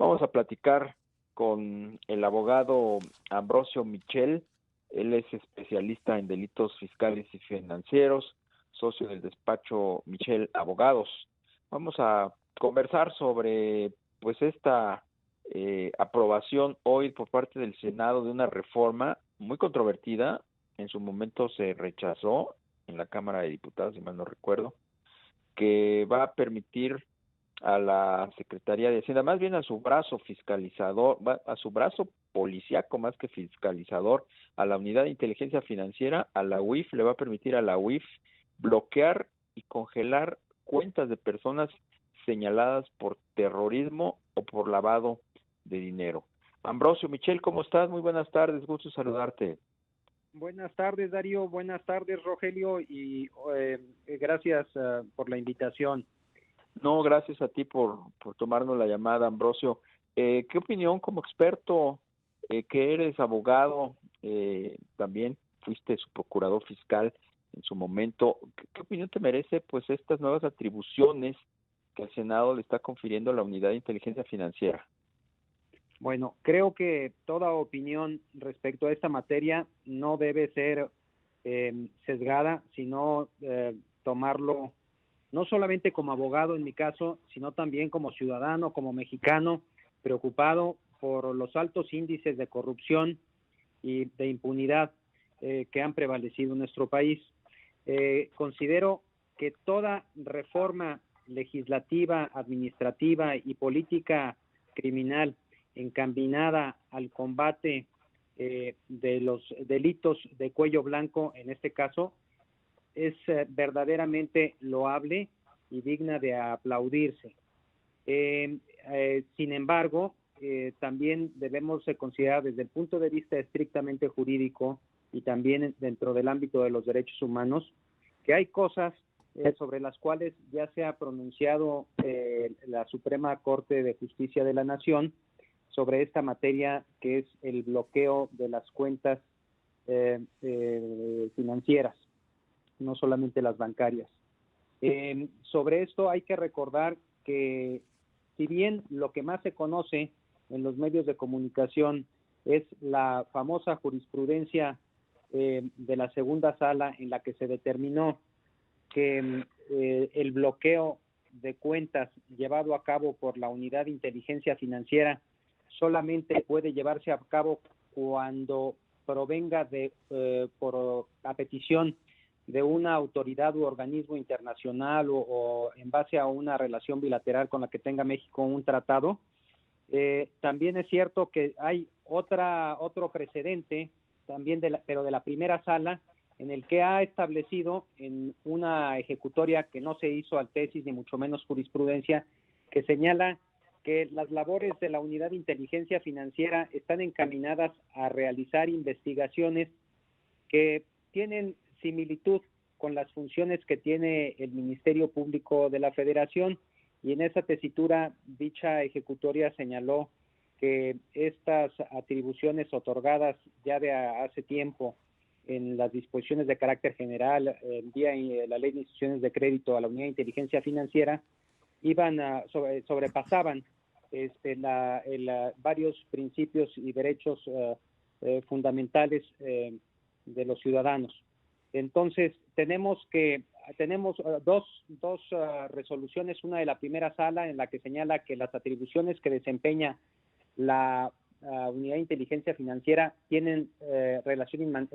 Vamos a platicar con el abogado Ambrosio Michel. Él es especialista en delitos fiscales y financieros, socio del despacho Michel Abogados. Vamos a conversar sobre pues esta aprobación hoy por parte del Senado de una reforma muy controvertida. En su momento se rechazó en la Cámara de Diputados, si mal no recuerdo, que va a permitir a la Secretaría de Hacienda, más bien a su brazo fiscalizador, a su brazo policíaco más que fiscalizador, a la Unidad de Inteligencia Financiera, a la UIF, le va a permitir a la UIF bloquear y congelar cuentas de personas señaladas por terrorismo o por lavado de dinero. Ambrosio Michel, ¿cómo estás? Muy buenas tardes, gusto saludarte. Buenas tardes, Darío. Buenas tardes, Rogelio. Y gracias por la invitación. No, gracias a ti por tomarnos la llamada, Ambrosio. ¿Qué opinión como experto, que eres abogado, también fuiste su procurador fiscal en su momento, ¿qué opinión te merece pues estas nuevas atribuciones que el Senado le está confiriendo a la Unidad de Inteligencia Financiera? Bueno, creo que toda opinión respecto a esta materia no debe ser sesgada, sino tomarlo no solamente como abogado en mi caso, sino también como ciudadano, como mexicano, preocupado por los altos índices de corrupción y de impunidad que han prevalecido en nuestro país. Considero que toda reforma legislativa, administrativa y política criminal encaminada al combate de los delitos de cuello blanco, en este caso, es verdaderamente loable y digna de aplaudirse. Sin embargo, también debemos considerar desde el punto de vista estrictamente jurídico y también dentro del ámbito de los derechos humanos, que hay cosas sobre las cuales ya se ha pronunciado la Suprema Corte de Justicia de la Nación sobre esta materia, que es el bloqueo de las cuentas financieras, no solamente las bancarias. Sobre esto hay que recordar que si bien lo que más se conoce en los medios de comunicación es la famosa jurisprudencia de la segunda sala, en la que se determinó que el bloqueo de cuentas llevado a cabo por la Unidad de Inteligencia Financiera solamente puede llevarse a cabo cuando provenga a petición de una autoridad u organismo internacional o en base a una relación bilateral con la que tenga México un tratado. También es cierto que hay otro precedente, también pero de la primera sala, en el que ha establecido en una ejecutoria que no se hizo al tesis ni mucho menos jurisprudencia, que señala que las labores de la Unidad de Inteligencia Financiera están encaminadas a realizar investigaciones que tienen similitud con las funciones que tiene el Ministerio Público de la Federación, y en esa tesitura dicha ejecutoria señaló que estas atribuciones otorgadas ya de hace tiempo en las disposiciones de carácter general, vía la Ley de Instituciones de Crédito a la Unidad de Inteligencia Financiera, sobrepasaban varios principios y derechos fundamentales de los ciudadanos. Entonces, tenemos dos resoluciones, una de la primera sala en la que señala que las atribuciones que desempeña la Unidad de Inteligencia Financiera tienen relación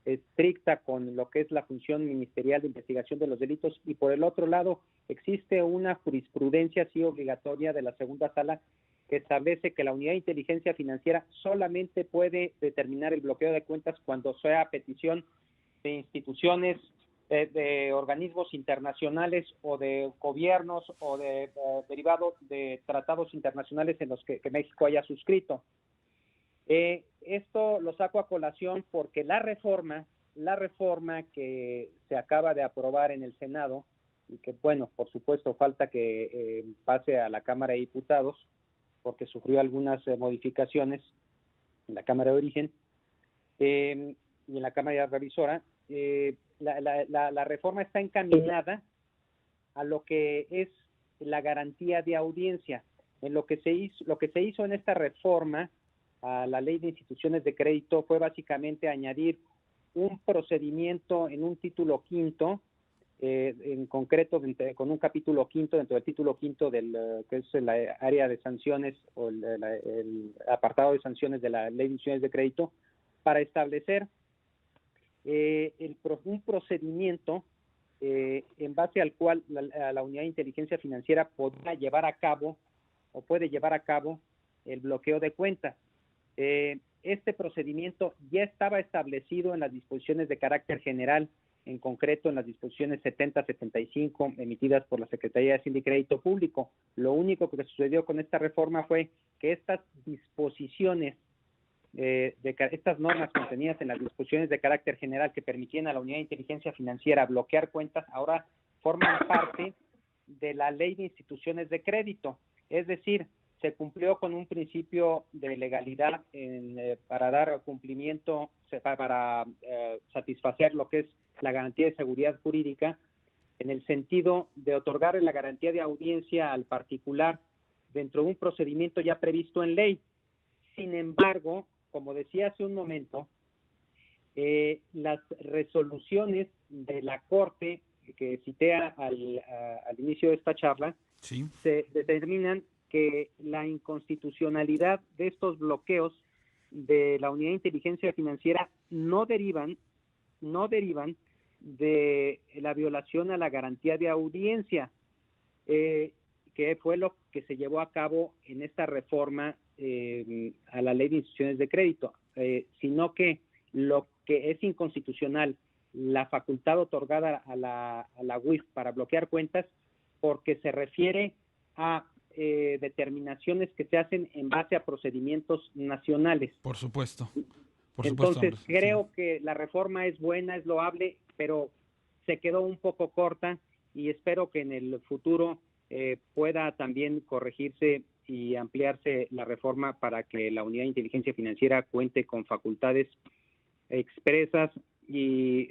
estricta con lo que es la función ministerial de investigación de los delitos, y por el otro lado existe una jurisprudencia sí obligatoria de la segunda sala que establece que la Unidad de Inteligencia Financiera solamente puede determinar el bloqueo de cuentas cuando sea a petición de instituciones, de organismos internacionales o de gobiernos o derivado de tratados internacionales en los que México haya suscrito. Esto lo saco a colación porque la reforma que se acaba de aprobar en el Senado, y que, bueno, por supuesto falta que pase a la Cámara de Diputados, porque sufrió algunas modificaciones en la Cámara de Origen y en la Cámara Revisora, la reforma está encaminada a lo que es la garantía de audiencia. en lo que se hizo en esta reforma a la Ley de Instituciones de Crédito fue básicamente añadir un procedimiento en un título quinto, en concreto con un capítulo quinto dentro del título quinto del que es el área de sanciones o el apartado de sanciones de la Ley de Instituciones de Crédito, para establecer un procedimiento en base al cual la Unidad de Inteligencia Financiera puede llevar a cabo el bloqueo de cuentas. Este procedimiento ya estaba establecido en las disposiciones de carácter general, en concreto en las disposiciones 70-75 emitidas por la Secretaría de Hacienda y Crédito Público. Lo único que sucedió con esta reforma fue que estas disposiciones, estas normas contenidas en las disposiciones de carácter general que permitían a la Unidad de Inteligencia Financiera bloquear cuentas, ahora forman parte de la Ley de Instituciones de Crédito. Es decir, se cumplió con un principio de legalidad para dar cumplimiento, para satisfacer lo que es la garantía de seguridad jurídica, en el sentido de otorgar la garantía de audiencia al particular dentro de un procedimiento ya previsto en ley. Sin embargo, como decía hace un momento, las resoluciones de la Corte que cité al inicio de esta charla, sí, se determinan que la inconstitucionalidad de estos bloqueos de la Unidad de Inteligencia Financiera no derivan de la violación a la garantía de audiencia, que fue lo que se llevó a cabo en esta reforma a la Ley de Instituciones de Crédito, sino que lo que es inconstitucional, la facultad otorgada a la UIF para bloquear cuentas, porque se refiere a determinaciones que se hacen en base a procedimientos nacionales. Por supuesto. Entonces, hombre, creo sí, que la reforma es buena, es loable, pero se quedó un poco corta y espero que en el futuro pueda también corregirse y ampliarse la reforma para que la Unidad de Inteligencia Financiera cuente con facultades expresas y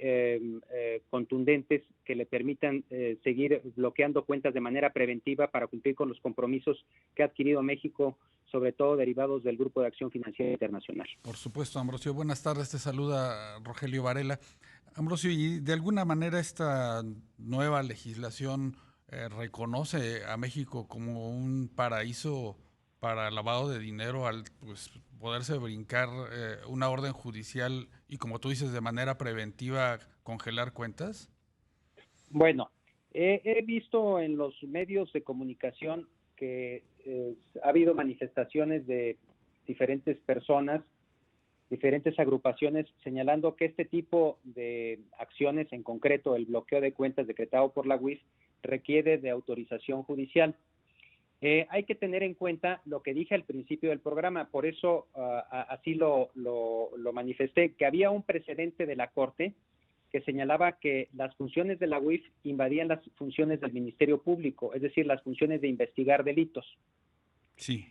contundentes que le permitan seguir bloqueando cuentas de manera preventiva para cumplir con los compromisos que ha adquirido México, sobre todo derivados del Grupo de Acción Financiera Internacional. Por supuesto, Ambrosio. Buenas tardes, te saluda Rogelio Varela. Ambrosio, ¿y de alguna manera esta nueva legislación reconoce a México como un paraíso para lavado de dinero al poderse brincar una orden judicial y, como tú dices, de manera preventiva congelar cuentas? Bueno, he visto en los medios de comunicación que ha habido manifestaciones de diferentes personas, diferentes agrupaciones, señalando que este tipo de acciones, en concreto el bloqueo de cuentas decretado por la UIF, requiere de autorización judicial. Hay que tener en cuenta lo que dije al principio del programa, por eso así lo manifesté, que había un precedente de la Corte que señalaba que las funciones de la UIF invadían las funciones del Ministerio Público, es decir, las funciones de investigar delitos. Sí.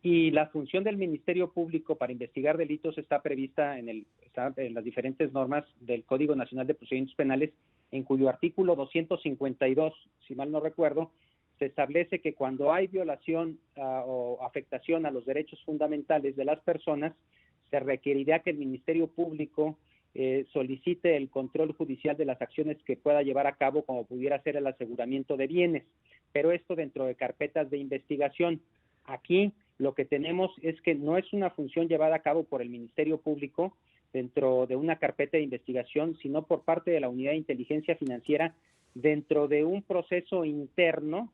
Y la función del Ministerio Público para investigar delitos está prevista en las diferentes normas del Código Nacional de Procedimientos Penales, en cuyo artículo 252, si mal no recuerdo, se establece que cuando hay violación o afectación a los derechos fundamentales de las personas, se requerirá que el Ministerio Público solicite el control judicial de las acciones que pueda llevar a cabo, como pudiera ser el aseguramiento de bienes, pero esto dentro de carpetas de investigación. Aquí lo que tenemos es que no es una función llevada a cabo por el Ministerio Público dentro de una carpeta de investigación, sino por parte de la Unidad de Inteligencia Financiera dentro de un proceso interno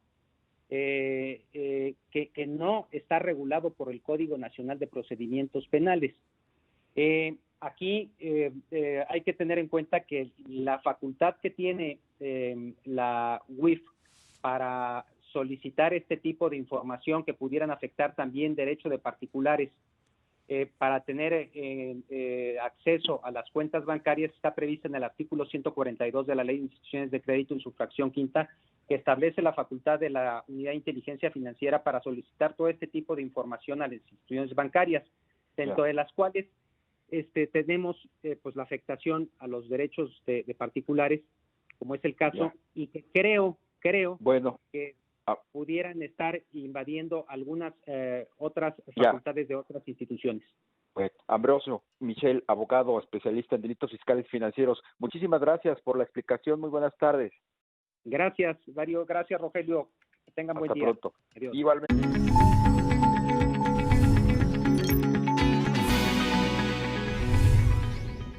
que no está regulado por el Código Nacional de Procedimientos Penales. Aquí hay que tener en cuenta que la facultad que tiene la UIF para solicitar este tipo de información que pudieran afectar también derecho de particulares para tener acceso a las cuentas bancarias está prevista en el artículo 142 de la Ley de Instituciones de Crédito en su fracción quinta, que establece la facultad de la Unidad de Inteligencia Financiera para solicitar todo este tipo de información a las instituciones bancarias, dentro de las cuales tenemos pues la afectación a los derechos de particulares, como es el caso, y que creo bueno, que pudieran estar invadiendo algunas otras facultades de otras instituciones. Pues, Ambrosio Michel, abogado especialista en delitos fiscales y financieros, muchísimas gracias por la explicación. Muy buenas tardes. Gracias, Darío. Gracias, Rogelio. Que tengan buen día. Hasta pronto. Adiós. Igualmente.